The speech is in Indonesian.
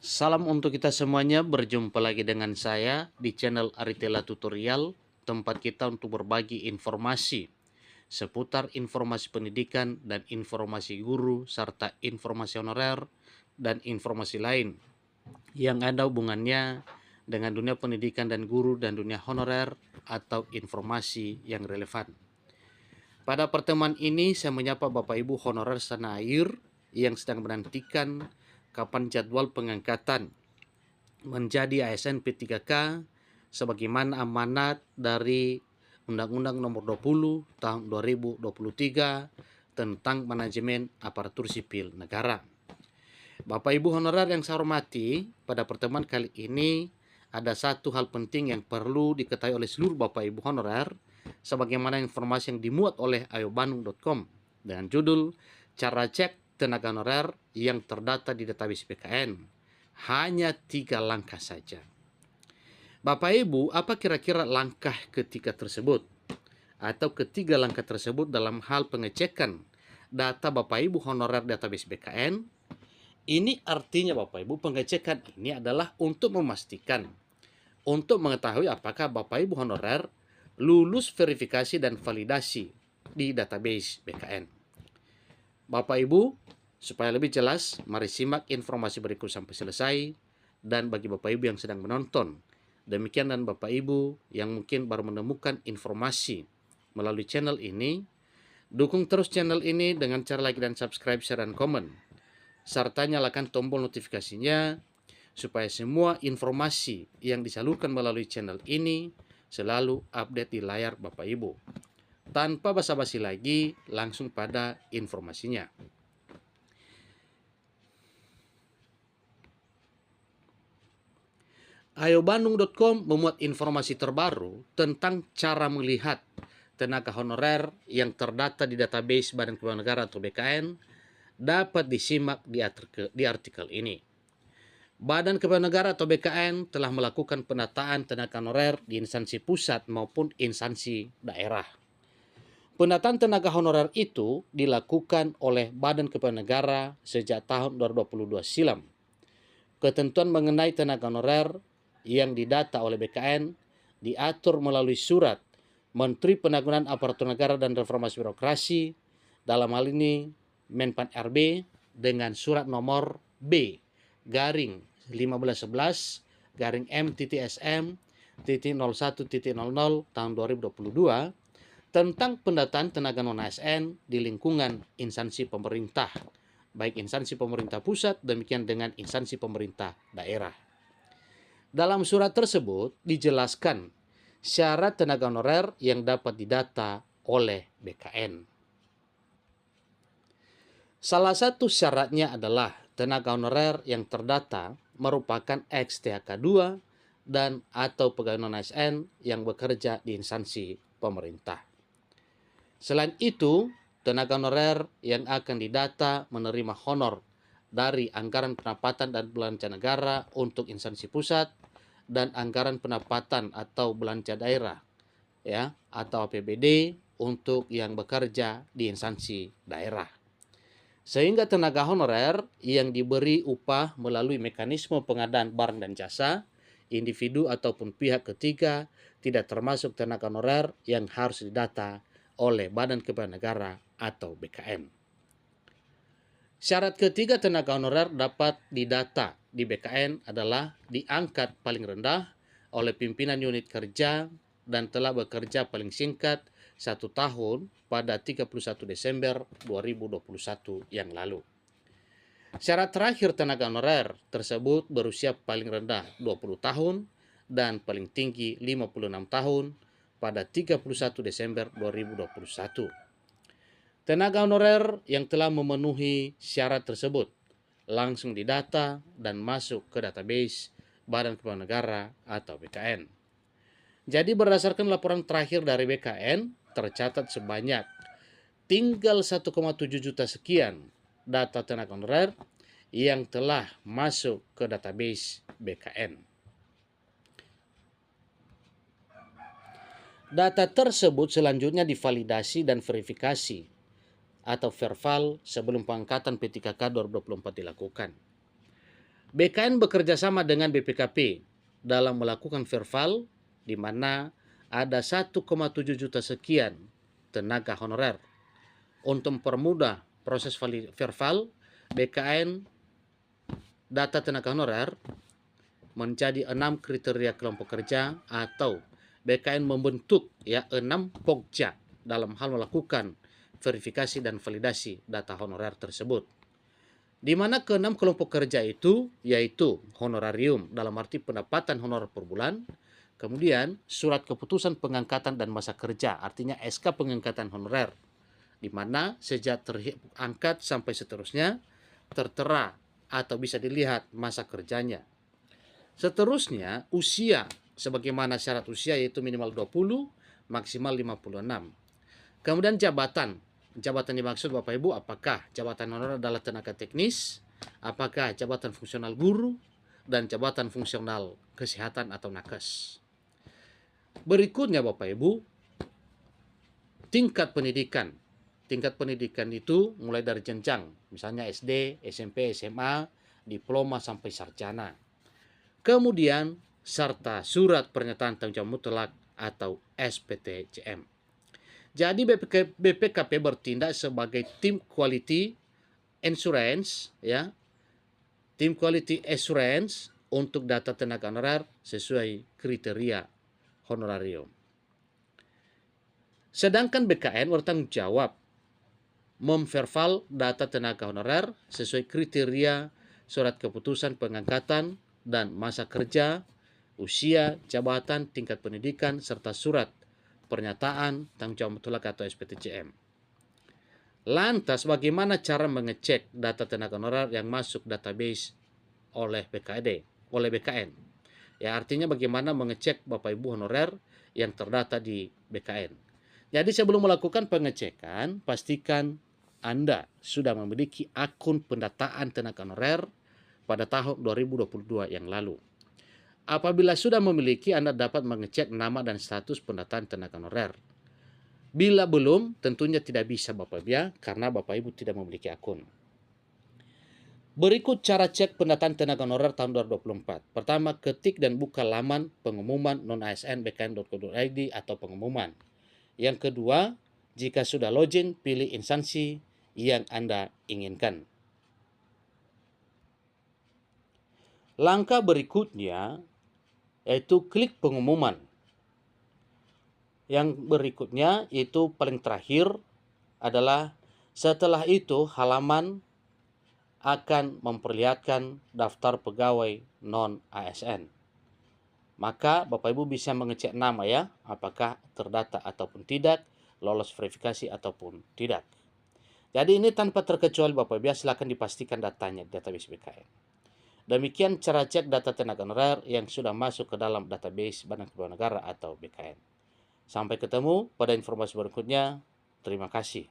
Salam untuk kita semuanya, berjumpa lagi dengan saya di channel Aritela Tutorial, tempat kita untuk berbagi informasi seputar informasi pendidikan dan informasi guru, serta informasi honorer dan informasi lain yang ada hubungannya dengan dunia pendidikan dan guru dan dunia honorer atau informasi yang relevan. Pada pertemuan ini saya menyapa Bapak Ibu honorer setanah air yang sedang menantikan kapan jadwal pengangkatan menjadi ASN P3K sebagaimana amanat dari Undang-Undang Nomor 20 Tahun 2023 tentang manajemen aparatur sipil negara. Bapak Ibu honorer yang saya hormati, pada pertemuan kali ini ada satu hal penting yang perlu diketahui oleh seluruh Bapak Ibu honorer sebagaimana informasi yang dimuat oleh ayobandung.com dengan judul Cara Cek Tenaga Honorer yang Terdata di Database BKN. Hanya 3 langkah saja. Bapak Ibu, apa kira-kira langkah ketiga tersebut? Atau ketiga langkah tersebut dalam hal pengecekan data Bapak Ibu honorer database BKN? Ini artinya Bapak Ibu, pengecekan ini adalah untuk memastikan, untuk mengetahui apakah Bapak Ibu honorer lulus verifikasi dan validasi di database BKN. Bapak Ibu, supaya lebih jelas, mari simak informasi berikut sampai selesai. Dan bagi Bapak Ibu yang sedang menonton, demikian, dan Bapak Ibu yang mungkin baru menemukan informasi melalui channel ini, dukung terus channel ini dengan cara like dan subscribe, share, dan komen, serta nyalakan tombol notifikasinya supaya semua informasi yang disalurkan melalui channel ini selalu update di layar Bapak Ibu. Tanpa basa-basi lagi, langsung pada informasinya. ayobandung.com memuat informasi terbaru tentang cara melihat tenaga honorer yang terdata di database Badan Kepegawaian Negara atau BKN. Dapat disimak di artikel ini. Badan Kepegawaian Negara atau BKN telah melakukan penataan tenaga honorer di instansi pusat maupun instansi daerah. Penataan tenaga honorer itu dilakukan oleh Badan Kepegawaian Negara sejak tahun 2022 silam. Ketentuan mengenai tenaga honorer yang didata oleh BKN diatur melalui surat Menteri Penanggulangan Aparatur Negara dan Reformasi Birokrasi, dalam hal ini Menpan RB, dengan surat nomor B garing 1511 garing M.SM 01.00 tahun 2022 tentang pendataan tenaga non-ASN di lingkungan instansi pemerintah, baik instansi pemerintah pusat demikian dengan instansi pemerintah daerah. Dalam surat tersebut dijelaskan syarat tenaga honorer yang dapat didata oleh BKN. Salah satu syaratnya adalah tenaga honorer yang terdata merupakan ex-THK 2 dan atau pegawai non-ASN yang bekerja di instansi pemerintah. Selain itu, tenaga honorer yang akan didata menerima honor dari anggaran pendapatan dan belanja negara untuk instansi pusat dan anggaran pendapatan atau belanja daerah, ya, atau APBD untuk yang bekerja di instansi daerah. Sehingga tenaga honorer yang diberi upah melalui mekanisme pengadaan barang dan jasa, individu ataupun pihak ketiga tidak termasuk tenaga honorer yang harus didata oleh Badan Kepegawaian Negara atau BKN. Syarat ketiga tenaga honorer dapat didata di BKN adalah diangkat paling rendah oleh pimpinan unit kerja dan telah bekerja paling singkat 1 tahun pada 31 Desember 2021 yang lalu. Syarat terakhir tenaga honorer tersebut berusia paling rendah 20 tahun dan paling tinggi 56 tahun pada 31 Desember 2021. Tenaga honorer yang telah memenuhi syarat tersebut langsung didata dan masuk ke database Badan Kepegawaian Negara atau BKN. Jadi berdasarkan laporan terakhir dari BKN, tercatat sebanyak tinggal 1,7 juta sekian data tenaga honorer yang telah masuk ke database BKN. Data tersebut selanjutnya divalidasi dan verifikasi atau verval sebelum pengangkatan P3K 2024 dilakukan. BKN bekerja sama dengan BPKP dalam melakukan verval di mana ada 1,7 juta sekian tenaga honorer. Untuk mempermudah proses verval, BKN data tenaga honorer menjadi 6 kriteria kelompok kerja atau BKN membentuk 6 pokja dalam hal melakukan verifikasi dan validasi data honorer tersebut. Di mana keenam kelompok kerja itu yaitu honorarium dalam arti pendapatan honorer per bulan, kemudian surat keputusan pengangkatan dan masa kerja, artinya SK pengangkatan honorer, di mana sejak terangkat sampai seterusnya tertera atau bisa dilihat masa kerjanya. Seterusnya, usia sebagaimana syarat usia yaitu minimal 20, maksimal 56. Kemudian jabatan. Jabatan dimaksud Bapak Ibu, apakah jabatan honorer adalah tenaga teknis, apakah jabatan fungsional guru, dan jabatan fungsional kesehatan atau nakes. Berikutnya Bapak Ibu, tingkat pendidikan. Tingkat pendidikan itu mulai dari jenjang, misalnya SD, SMP, SMA, diploma sampai sarjana. Kemudian serta surat pernyataan tanggung jawab mutlak atau SPTJM. Jadi BPKP bertindak sebagai tim quality assurance tim quality assurance untuk data tenaga honorer sesuai kriteria honorarium. Sedangkan BKN bertanggung jawab memverval data tenaga honorer sesuai kriteria surat keputusan pengangkatan dan masa kerja, usia, jabatan, tingkat pendidikan, serta surat pernyataan tanggung jawab mutlak atau SPTJM. Lantas bagaimana cara mengecek data tenaga honorer yang masuk database oleh BKN? Ya, artinya bagaimana mengecek Bapak Ibu honorer yang terdata di BKN. Jadi sebelum melakukan pengecekan, pastikan Anda sudah memiliki akun pendataan tenaga honorer pada tahun 2022 yang lalu. Apabila sudah memiliki, Anda dapat mengecek nama dan status pendataan tenaga honorer. Bila belum, tentunya tidak bisa Bapak Ibu ya, karena Bapak Ibu tidak memiliki akun. Berikut cara cek pendataan tenaga honorer tahun 2024. Pertama, ketik dan buka laman pengumuman non-ASN bkn.go.id atau pengumuman. Yang kedua, jika sudah login, pilih instansi yang Anda inginkan. Langkah berikutnya yaitu klik pengumuman. Yang berikutnya yaitu paling terakhir adalah setelah itu halaman akan memperlihatkan daftar pegawai non-ASN. Maka Bapak Ibu bisa mengecek nama ya, apakah terdata ataupun tidak, lolos verifikasi ataupun tidak. Jadi ini tanpa terkecuali Bapak Ibu ya, silakan dipastikan datanya di database BKN. Demikian cara cek data tenaga honorer yang sudah masuk ke dalam database Badan Kepegawaian Negara atau BKN. Sampai ketemu pada informasi berikutnya. Terima kasih.